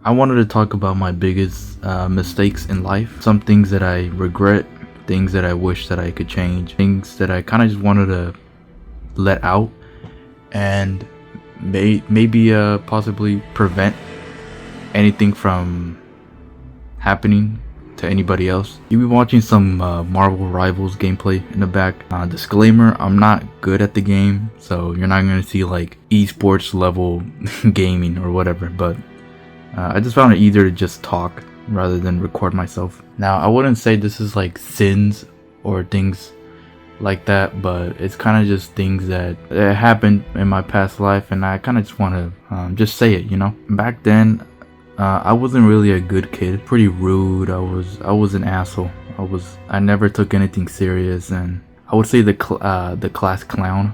I wanted to talk about my biggest mistakes in life, some things that I regret, things that I wish that I could change, things that I kind of just wanted to let out, and maybe possibly prevent anything from happening to anybody else. You'll be watching some Marvel Rivals gameplay in the back. Disclaimer, I'm not good at the game, so you're not going to see like esports level gaming or whatever, but I just found it easier to just talk rather than record myself. Now, I wouldn't say this is like sins or things like that, but it's kind of just things that happened in my past life, and I kind of just want to just say it, you know. Back then, I wasn't really a good kid, pretty rude. I was an asshole. I never took anything serious, and I would say the class clown.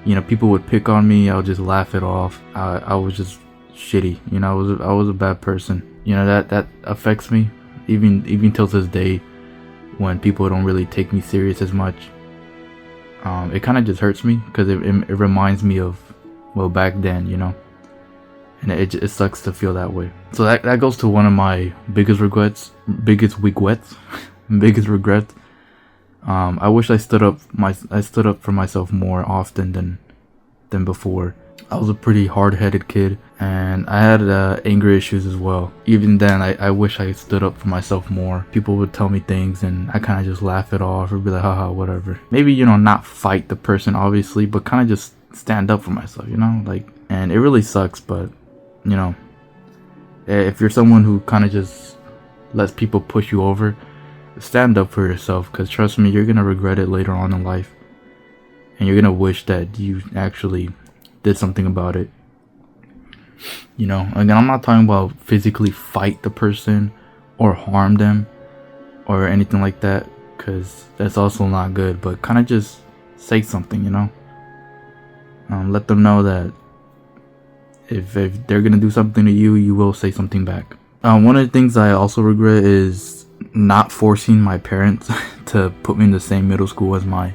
You know, people would pick on me, I would just laugh it off. I was just shitty, you know. I was a bad person, you know. That affects me even till this day, when people don't really take me serious as much. It kind of just hurts me because it reminds me of, well, back then, you know, and it sucks to feel that way. So that goes to one of my biggest regrets. I wish I stood up for myself more often than before. I was a pretty hard-headed kid, and I had anger issues as well. Even then, I wish I stood up for myself more. People would tell me things, and I kind of just laugh it off or be like, haha, whatever. Maybe, you know, not fight the person, obviously, but kind of just stand up for myself, you know? Like, and it really sucks, but, you know, if you're someone who kind of just lets people push you over, stand up for yourself, because trust me, you're going to regret it later on in life. And you're going to wish that you actually did something about it. You know, again, I'm not talking about physically fight the person or harm them or anything like that, because that's also not good, but kind of just say something, you know. Let them know that if they're gonna do something to you, you will say something back. One of the things I also regret is not forcing my parents to put me in the same middle school as my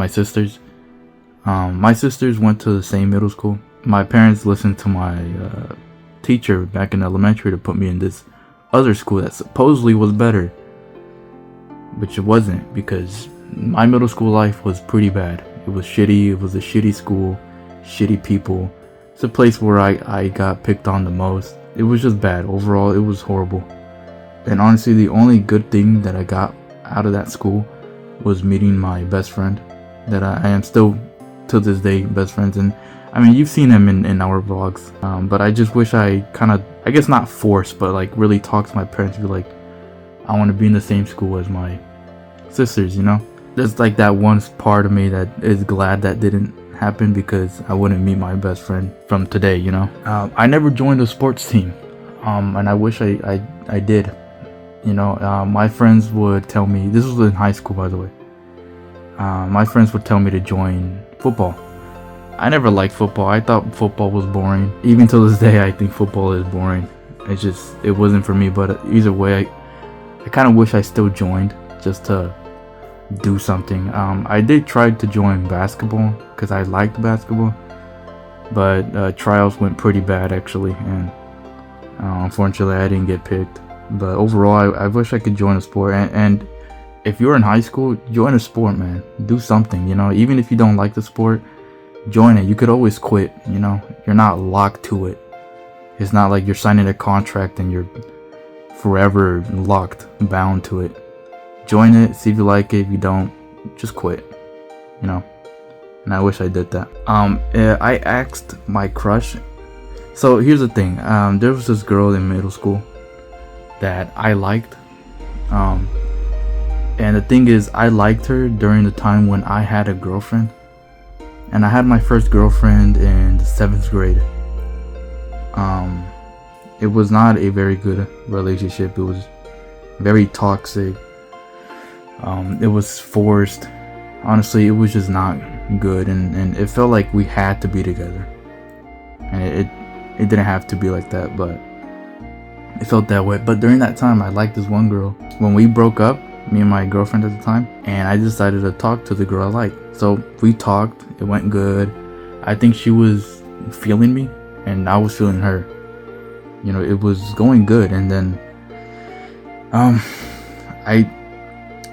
sisters. My sisters went to the same middle school. My parents listened to my teacher back in elementary to put me in this other school that supposedly was better, which it wasn't, because my middle school life was pretty bad. It was shitty. It was a shitty school, shitty people. It's a place where I got picked on the most. It was just bad. Overall, it was horrible. And honestly, the only good thing that I got out of that school was meeting my best friend, that I am still to this day best friends. And I mean, you've seen him in our vlogs, but I just wish I kind of, I guess not forced, but like really talk to my parents, be like, I want to be in the same school as my sisters, you know. There's like that one part of me that is glad that didn't happen, because I wouldn't meet my best friend from today, you know. I never joined a sports team, and I wish I did, you know. My friends would tell me, this was in high school, by the way, my friends would tell me to join football. I never liked football. I thought football was boring. Even till this day, I think football is boring. It wasn't for me. But either way, I kind of wish I still joined, just to do something. I did try to join basketball because I liked basketball, but trials went pretty bad actually, and unfortunately I didn't get picked. But overall, I wish I could join a sport. And if you're in high school, join a sport, man. Do something, you know. Even if you don't like the sport, join it. You could always quit, you know. You're not locked to it. It's not like you're signing a contract and you're forever locked, bound to it. Join it, see if you like it. If you don't, just quit, you know. And I wish I did that. I asked my crush. So here's the thing. There was this girl in middle school that I liked. And the thing is, I liked her during the time when I had a girlfriend. And I had my first girlfriend in the 7th grade. It was not a very good relationship. It was very toxic. It was forced. Honestly, it was just not good. And it felt like we had to be together. And it didn't have to be like that, but it felt that way. But during that time, I liked this one girl. When we broke up, me and my girlfriend at the time, and I decided to talk to the girl I liked. So we talked, it went good. I think she was feeling me, and I was feeling her. it was going good, and then um I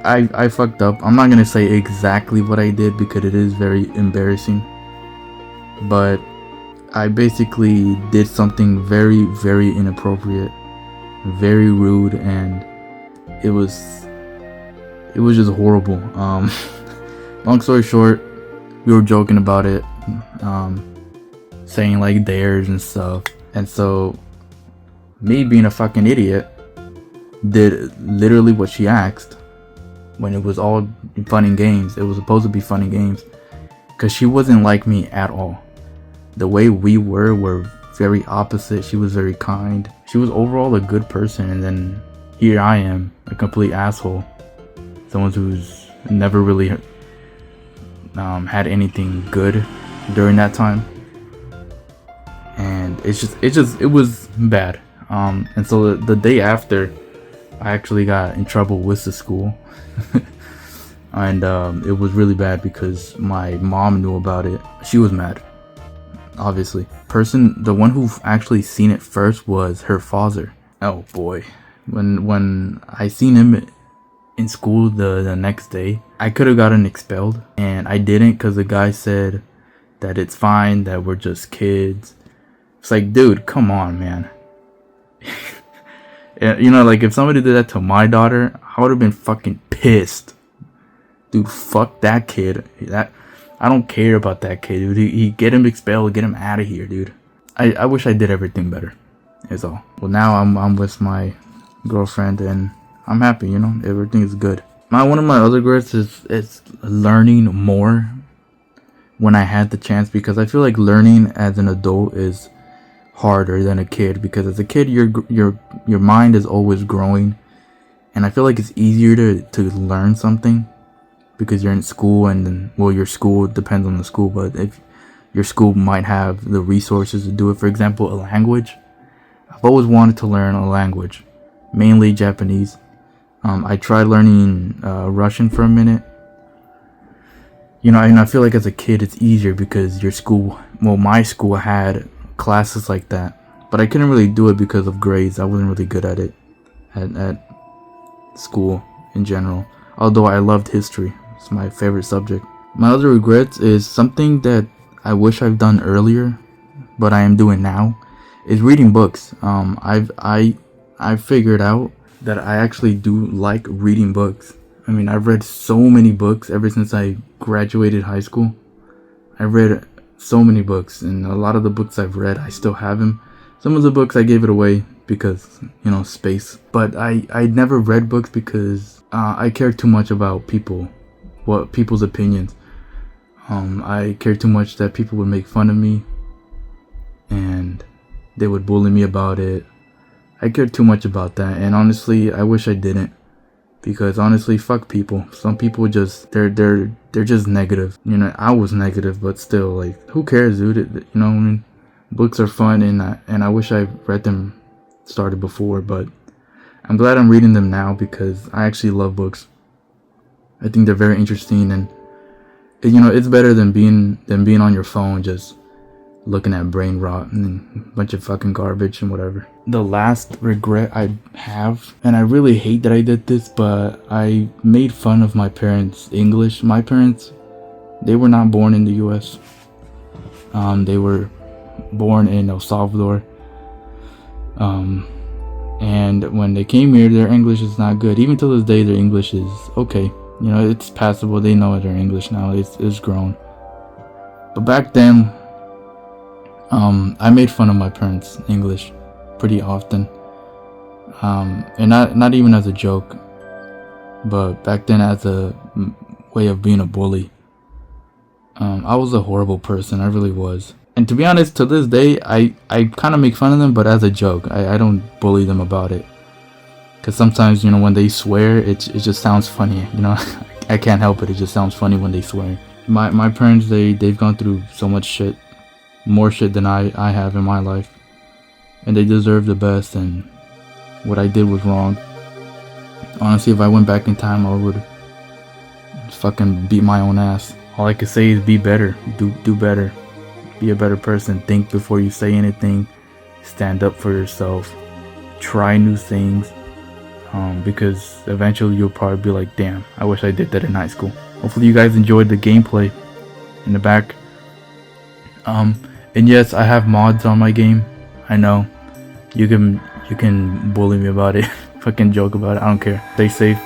I fucked up. I'm not gonna say exactly what I did because it is very embarrassing, but I basically did something very, very inappropriate, very rude, and it was just horrible. Long story short, we were joking about it, saying like dares and stuff, and so me being a fucking idiot did literally what she asked when it was all fun and games. It was supposed to be fun and games because she wasn't like me at all. The way we were very opposite. She was very kind. She was overall a good person, and then here I am, a complete asshole. Someone who's never really had anything good during that time, and it was bad. And so the day after, I actually got in trouble with the school. And it was really bad because my mom knew about it. She was mad, obviously. The one who actually seen it first was her father. Oh boy. When I seen him in school the next day, I could have gotten expelled, and I didn't because the guy said that it's fine, that we're just kids. It's like, dude, come on, man. Like if somebody did that to my daughter, I would have been fucking pissed. Dude, fuck that kid. I don't care about that kid, dude. He get him expelled, get him out of here, dude. I wish I did everything better. Is all. Well, now I'm with my girlfriend and I'm happy. Everything is good. One of my other regrets is learning more when I had the chance, because I feel like learning as an adult is harder than a kid, because as a kid your mind is always growing, and I feel like it's easier to learn something because you're in school, and then, well, your school depends on the school, but if your school might have the resources to do it. For example, a language. I've always wanted to learn a language, mainly Japanese. I tried learning Russian for a minute. And I feel like as a kid it's easier because my school had classes like that, but I couldn't really do it because of grades. I wasn't really good at it at school in general, although I loved history. It's my favorite subject. My other regrets is something that I wish I've done earlier, but I am doing now, is reading books. I've figured out that I actually do like reading books. I mean, I've read so many books ever since I graduated high school. I've read so many books, and a lot of the books I've read, I still have them. Some of the books I gave it away because, space. But I never read books because I care too much about people's opinions. I care too much that people would make fun of me and they would bully me about it. I cared too much about that, and honestly, I wish I didn't. Because honestly, fuck people. Some people they're just negative. I was negative, but still, like, who cares, dude? What I mean? Books are fun, and I wish I read them started before, but I'm glad I'm reading them now because I actually love books. I think they're very interesting, and it's better than being on your phone just looking at brain rot and a bunch of fucking garbage and whatever. The last regret I have, and I really hate that I did this, but I made fun of my parents' English. My parents, they were not born in the US. They were born in El Salvador. And when they came here, their English is not good. Even till this day, their English is okay. It's passable. They know their English now. It's grown. But back then, I made fun of my parents' English pretty often, and not even as a joke, but back then as a way of being a bully. I was a horrible person. I really was. And to be honest, to this day, I kind of make fun of them, but as a joke. I don't bully them about it, because sometimes when they swear, it just sounds funny. I can't help it. It just sounds funny when they swear. My parents, they've gone through so much shit. More shit than I have in my life, and they deserve the best, and what I did was wrong. Honestly, if I went back in time, I would fucking beat my own ass. All I could say is be better, do better, be a better person, think before you say anything, stand up for yourself, try new things, because eventually you'll probably be like, damn, I wish I did that in high school. Hopefully you guys enjoyed the gameplay in the back. And yes, I have mods on my game. I know you can bully me about it, fucking joke about it. I don't care. Stay safe,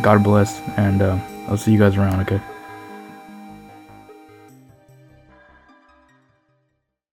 God bless, and I'll see you guys around. Okay.